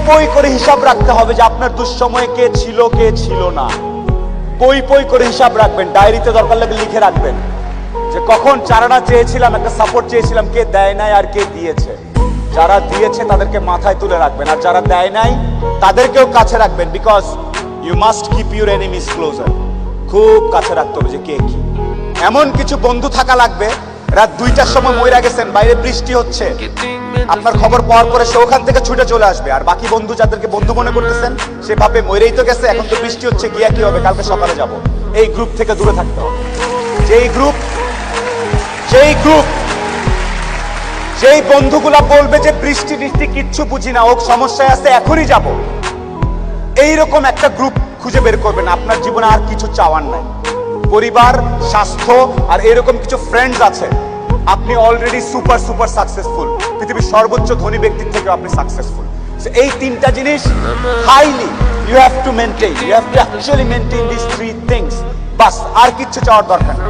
পই করে হিসাব রাখতে হবে যে আপনার দুঃসময়ে কে ছিল না। পই করে হিসাব রাখবেন, ডায়েরিতে দরকার লাগলে লিখে রাখবেন যে কখন চারানা চেয়েছিলাম, একটা সাপোর্ট চেয়েছিলাম, কে দেয় নাই আর কে দিয়েছে। যারা দিয়েছে তাদেরকে মাথায় তুলে রাখবেন, আর যারা দেয় নাই তাদেরকেও কাছে রাখবেন, because you must keep your enemies closer. খুব কাছে রাখতে হবে যে কে কি। এমন কিছু বন্ধু থাকা লাগবে, রাত 2টার সময় মইরা গেছেন, বাইরে বৃষ্টি হচ্ছে, আপনার খবর পাওয়ার পরে সে ওখান থেকে ছুটে চলে আসবে। আর বাকি বন্ধু যাদেরকে বন্ধু মনে করতেছেন, সে ভাবে মইরেই তো গেছে, এখন তো বৃষ্টি হচ্ছে, গিয়া কি হবে, কালকে সকালে যাব। এই গ্রুপ থেকে দূরে থাকতে হবে। যেই বন্ধুগুলা বলবে যে বৃষ্টি কিচ্ছু বুঝি না, ও সমস্যায় আছে, এখনই যাব, এইরকম একটা গ্রুপ খুঁজে বের করবেন। আপনার জীবনে আর কিছু চাওয়ার নাই, পরিবার, স্বাস্থ্য আর এরকম কিছু ফ্রেন্ডস আছে। আপনি অলরেডি সুপার সাকসেসফুল, পৃথিবীর সর্বোচ্চ ধনী ব্যক্তির থেকে আপনি সাকসেসফুল। এই তিনটা জিনিস highly you have to maintain, you have to actually maintain this 3 things. বাস, আর কিচ্ছু চাওয়ার দরকার নেই।